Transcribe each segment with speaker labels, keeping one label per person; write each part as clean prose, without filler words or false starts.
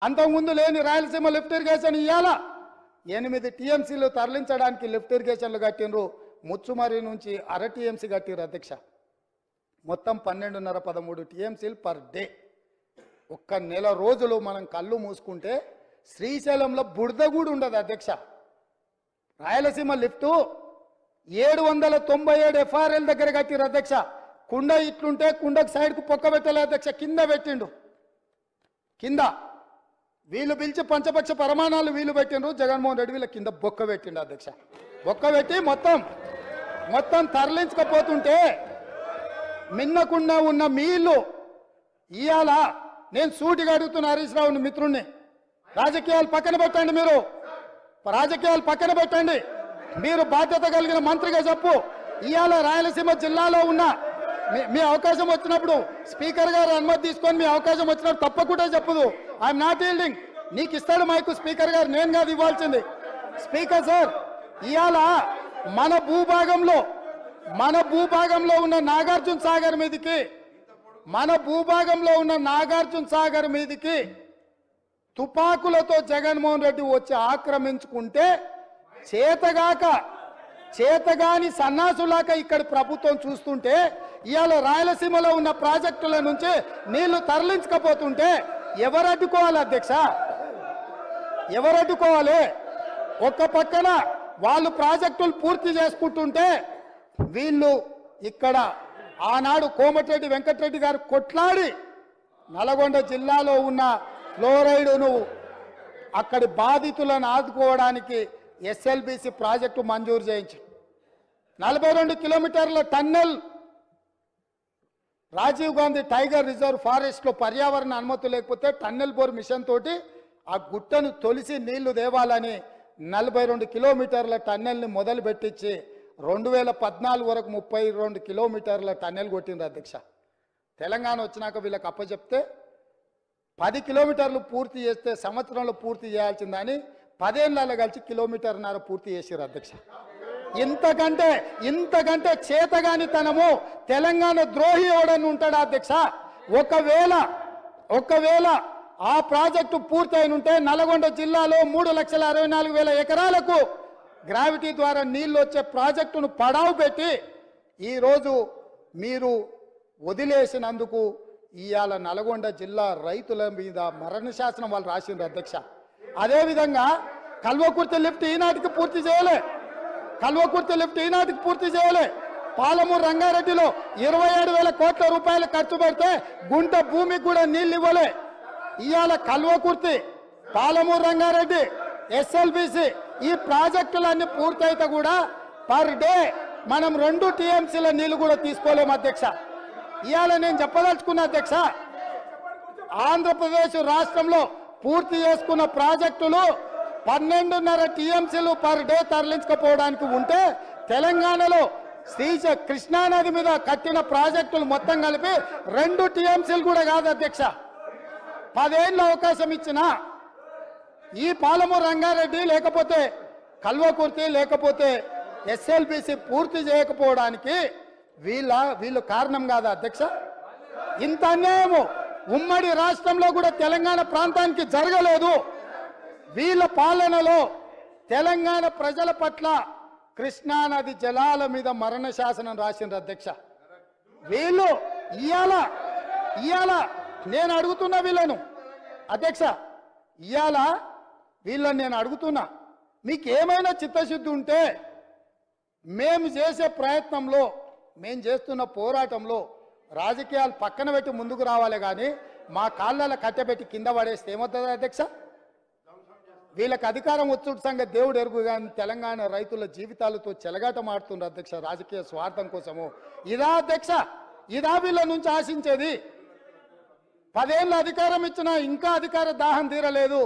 Speaker 1: అంతకుముందు లేని Rayalaseema lift irrigation ఇయ్యాల 8 టీఎంసీలు తరలించడానికి లిఫ్ట్ ఇరిగేషన్లు కట్టినరు. ముచ్చుమరి నుంచి అర టీఎంసీ కట్టిరు అధ్యక్ష. మొత్తం 12.5-13 టీఎంసీలు పర్ డే. ఒక్క నెల రోజులు మనం కళ్ళు మూసుకుంటే శ్రీశైలంలో బురద కూడా ఉండదు అధ్యక్ష. రాయలసీమ లిఫ్టు 797 ఎఫ్ఆర్ఎల్ దగ్గర కట్టిరు అధ్యక్ష. కుండ ఇట్లుంటే కుండకు సైడ్కు పొక్క పెట్టలే అధ్యక్ష, కింద పెట్టిండు. కింద వీళ్ళు పిలిచి పంచపక్ష ప్రమాణాలు వీళ్ళు పెట్టిండ్రు. జగన్మోహన్ రెడ్డి వీళ్ళ కింద బొక్క పెట్టిండు అధ్యక్ష. బొక్క పెట్టి మొత్తం తరలించకపోతుంటే మిన్నకుండా ఉన్న మీళ్ళు ఇవాళ నేను సూటిగా అడుగుతున్న హరీష్ రావుని మిత్రుణ్ణి, రాజకీయాలు పక్కన పెట్టండి, మీరు రాజకీయాలు పక్కన పెట్టండి, మీరు బాధ్యత కలిగిన మంత్రిగా చెప్పు. ఇవాళ రాయలసీమ జిల్లాలో ఉన్న మీ అవకాశం వచ్చినప్పుడు స్పీకర్ గారు అనుమతి తీసుకొని మీ అవకాశం వచ్చినప్పుడు తప్పకుండా చెప్పదు. I'm not yielding. నీకు ఇస్తాడు మైకు స్పీకర్ గారు, నేను కాదు ఇవ్వాల్సింది. స్పీకర్ సార్, ఇవాళ మన భూభాగంలో ఉన్న నాగార్జున సాగర్ మీదికి తుపాకులతో జగన్మోహన్ రెడ్డి వచ్చి ఆక్రమించుకుంటే చేతగాని సన్నాసులాక ఇక్కడ ప్రభుత్వం చూస్తుంటే ఇవాళ రాయలసీమలో ఉన్న ప్రాజెక్టుల నుంచి నీళ్లు తరలించకపోతుంటే ఎవరు అడ్డుకోవాలి అధ్యక్ష? ఎవరు అడ్డుకోవాలి? ఒక్క పక్కన వాళ్ళు ప్రాజెక్టులు పూర్తి చేసుకుంటుంటే వీళ్ళు ఇక్కడ ఆనాడు కోమటిరెడ్డి వెంకటరెడ్డి గారు కొట్లాడి నల్గొండ జిల్లాలో ఉన్న ఫ్లోరైడును అక్కడి బాధితులను ఆదుకోవడానికి ఎస్ఎల్బిసి ప్రాజెక్టు మంజూరు చేయించి 42 కిలోమీటర్ల tunnel Rajiv Gandhi tiger reserve ఫారెస్ట్లో పర్యావరణ అనుమతి లేకపోతే టన్నెల్ బోర్ మిషన్ తోటి ఆ గుట్టను తొలిసి నీళ్లు దేవాలని 42 కిలోమీటర్ల టన్నెల్ని మొదలు పెట్టించి 2014 వరకు 32 కిలోమీటర్ల టన్నెల్ కొట్టింది అధ్యక్ష. తెలంగాణ వచ్చినాక వీళ్ళకి అప్పచెప్తే 10 కిలోమీటర్లు పూర్తి చేస్తే సంవత్సరంలో పూర్తి చేయాల్సిందని 10 ఏళ్ళలో కలిసి 1.5 కిలోమీటర్లు పూర్తి చేసారు అధ్యక్ష. ఇంతకంటే చేతగానితనము తెలంగాణ ద్రోహి ఎవడని ఉంటాడా అధ్యక్ష? ఒకవేళ ఆ ప్రాజెక్టు పూర్తయిన ఉంటే నల్గొండ జిల్లాలో 3,64,000 ఎకరాలకు గ్రావిటీ ద్వారా నీళ్లు వచ్చే ప్రాజెక్టును పడావు పెట్టి ఈరోజు మీరు వదిలేసినందుకు ఇవాళ నల్గొండ జిల్లా రైతుల మీద మరణ శాసనం వాళ్ళు రాసిండ్రు అధ్యక్ష. అదేవిధంగా కల్వకుర్తి లిఫ్ట్ ఈనాటికి పూర్తి చేయలే. పాలమూరు రంగారెడ్డిలో 27,000 కోట్ల రూపాయలు ఖర్చు పెడితే గుంట భూమికి కూడా నీళ్ళు ఇవ్వలే. ఇవాళ కల్వకుర్తి, పాలమూరు రంగారెడ్డి, ఎస్ఎల్బిసి ఈ ప్రాజెక్టులన్నీ పూర్తయితే కూడా పర్ డే మనం 2 టీఎంసీల నీళ్లు కూడా తీసుకోలేము అధ్యక్ష. ఇవాళ నేను చెప్పదలుచుకున్న అధ్యక్ష, ఆంధ్రప్రదేశ్ రాష్ట్రంలో పూర్తి చేసుకున్న ప్రాజెక్టులు 12.5 టీఎంసీలు పర్ డే తరలించకపోవడానికి ఉంటే తెలంగాణలో కృష్ణానది మీద కట్టిన ప్రాజెక్టులు మొత్తం కలిపి 2 టీఎంసీలు కూడా కాదు అధ్యక్ష. 10 ఏళ్ళ అవకాశం ఇచ్చిన ఈ పాలమూరు రంగారెడ్డి లేకపోతే కల్వకుర్తి లేకపోతే ఎస్ఎల్బిసి పూర్తి చేయకపోవడానికి వీళ్ళు కారణం కాదా అధ్యక్ష? ఇంత అన్యాయము ఉమ్మడి రాష్ట్రంలో కూడా తెలంగాణ ప్రాంతానికి జరగలేదు. వీళ్ళ పాలనలో తెలంగాణ ప్రజల పట్ల కృష్ణానది జలాల మీద మరణ శాసనం రాసిండ్రు అధ్యక్ష. వీళ్ళు ఇయాల నేను అడుగుతున్నా వీళ్ళను అధ్యక్ష, వీళ్ళని నేను అడుగుతున్నా, మీకు ఏమైనా చిత్తశుద్ధి ఉంటే మేము చేసే ప్రయత్నంలో, మేము చేస్తున్న పోరాటంలో రాజకీయాలు పక్కన పెట్టి ముందుకు రావాలి కానీ మా కాళ్ళలో కట్టెపెట్టి కింద పడేస్తే ఏమవుతుంది అధ్యక్ష? వీళ్ళకి అధికారం వచ్చుడు సంగతి దేవుడు ఎరుగు కానీ తెలంగాణ రైతుల జీవితాలతో చెలగాట మాడుతున్నారు అధ్యక్ష రాజకీయ స్వార్థం కోసము. ఇదా అధ్యక్ష? ఇదా వీళ్ళ నుంచి ఆశించేది? 10 ఏళ్ళ అధికారం ఇచ్చినా ఇంకా అధికార దాహం తీరలేదు.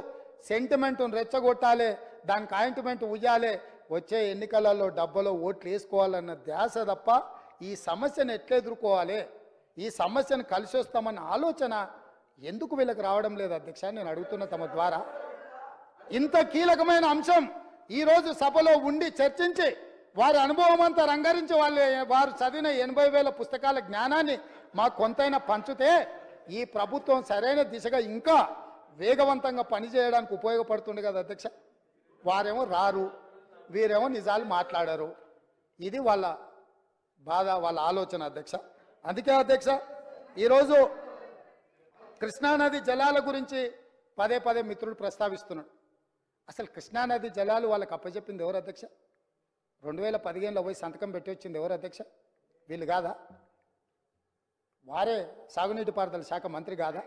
Speaker 1: సెంటిమెంట్ను రెచ్చగొట్టాలి, దానికి ఆయింట్మెంట్ ఉయ్యాలి, వచ్చే ఎన్నికలలో డబ్బలో ఓట్లు వేసుకోవాలన్న ధ్యాస తప్ప ఈ సమస్యను ఎట్లా ఎదుర్కోవాలి, ఈ సమస్యను కలిసి వస్తామన్న ఆలోచన ఎందుకు వీళ్ళకి రావడం లేదు అధ్యక్ష? నేను అడుగుతున్న తమ ద్వారా. ఇంత కీలకమైన అంశం ఈరోజు సభలో ఉండి చర్చించి వారి అనుభవం అంతా రంగరించి వారు చదివిన 80,000 పుస్తకాల జ్ఞానాన్ని మాకు కొంతైనా పంచితే ఈ ప్రభుత్వం సరైన దిశగా ఇంకా వేగవంతంగా పనిచేయడానికి ఉపయోగపడుతుంది కదా అధ్యక్ష. వారేమో రారు, వీరేమో నిజాలు మాట్లాడారు. ఇది వాళ్ళ బాధ, వాళ్ళ ఆలోచన అధ్యక్ష. అందుకే అధ్యక్ష ఈరోజు కృష్ణానది జలాల గురించి పదే పదే మిత్రులు ప్రస్తావిస్తున్నాడు. అసలు కృష్ణానది జలాలు వాళ్ళకి అప్పచెప్పింది ఎవరు అధ్యక్ష? 2015లో పోయి సంతకం పెట్టి వచ్చింది ఎవరు అధ్యక్ష? వీళ్ళు కాదా? వారే సాగునీటి పారుదల శాఖ మంత్రి కాదా?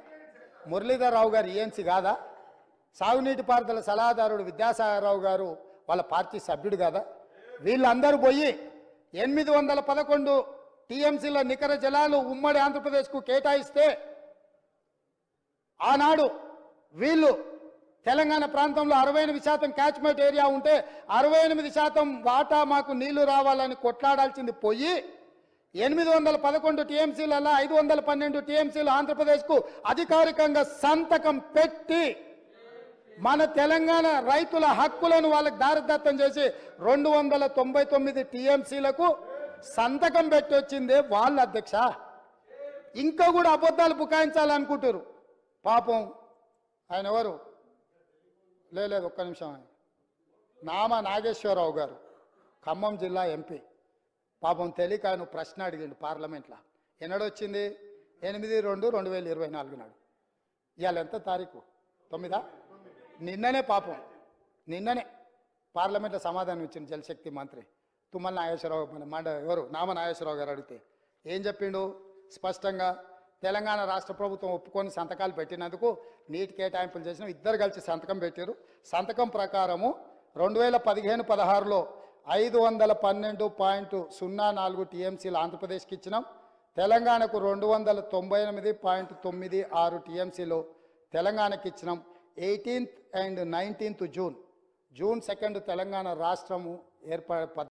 Speaker 1: మురళీధర్ రావు గారు ఈఎన్సీ కాదా? సాగునీటి పారుదల సలహాదారుడు విద్యాసాగరరావు గారు వాళ్ళ పార్టీ సభ్యుడు కాదా? వీళ్ళందరూ పోయి 811 టీఎంసీల నికర జలాలు ఉమ్మడి ఆంధ్రప్రదేశ్కు కేటాయిస్తే ఆనాడు వీళ్ళు తెలంగాణ ప్రాంతంలో 68% క్యాచ్మెంట్ ఏరియా ఉంటే 68% వాటా మాకు నీళ్లు రావాలని కొట్లాడాల్సింది పోయి 811 టీఎంసీలలో 512 టీఎంసీలు ఆంధ్రప్రదేశ్కు అధికారికంగా సంతకం పెట్టి మన తెలంగాణ రైతుల హక్కులను వాళ్ళకి దారిదత్తం చేసి 299 టీఎంసీలకు సంతకం పెట్టి వచ్చిందే వాళ్ళ అధ్యక్ష. ఇంకా కూడా అబద్ధాలు బుకాయించాలనుకుంటారు. పాపం ఆయన ఎవరు లేదు, ఒక్క నిమిషం. ఆయన నామ నాగేశ్వరరావు గారు, ఖమ్మం జిల్లా ఎంపీ. పాపం తెలియక ఆయన ప్రశ్న అడిగిండు పార్లమెంట్లో. ఎన్నడొచ్చింది? 8/2/2024 నాడు. ఇవాళ ఎంత తారీఖు? 9. నిన్ననే పాపం నిన్ననే పార్లమెంట్లో సమాధానం ఇచ్చింది జలశక్తి మంత్రి తుమ్మల నాగేశ్వరరావు. ఎవరు నామ నాగేశ్వరరావు గారు అడిగితే ఏం చెప్పిండు? స్పష్టంగా తెలంగాణ రాష్ట్ర ప్రభుత్వం ఒప్పుకొని సంతకాలు పెట్టినందుకు నీటి కేటాయింపులు చేసిన ఇద్దరు కలిసి సంతకం పెట్టారు. సంతకం ప్రకారము 2015-16లో 512.04 టీఎంసీలు ఆంధ్రప్రదేశ్కి ఇచ్చినాం. తెలంగాణకు 298.96 టీఎంసీలు తెలంగాణకి ఇచ్చినాం. 18th and 19th June 2 Telangana రాష్ట్రము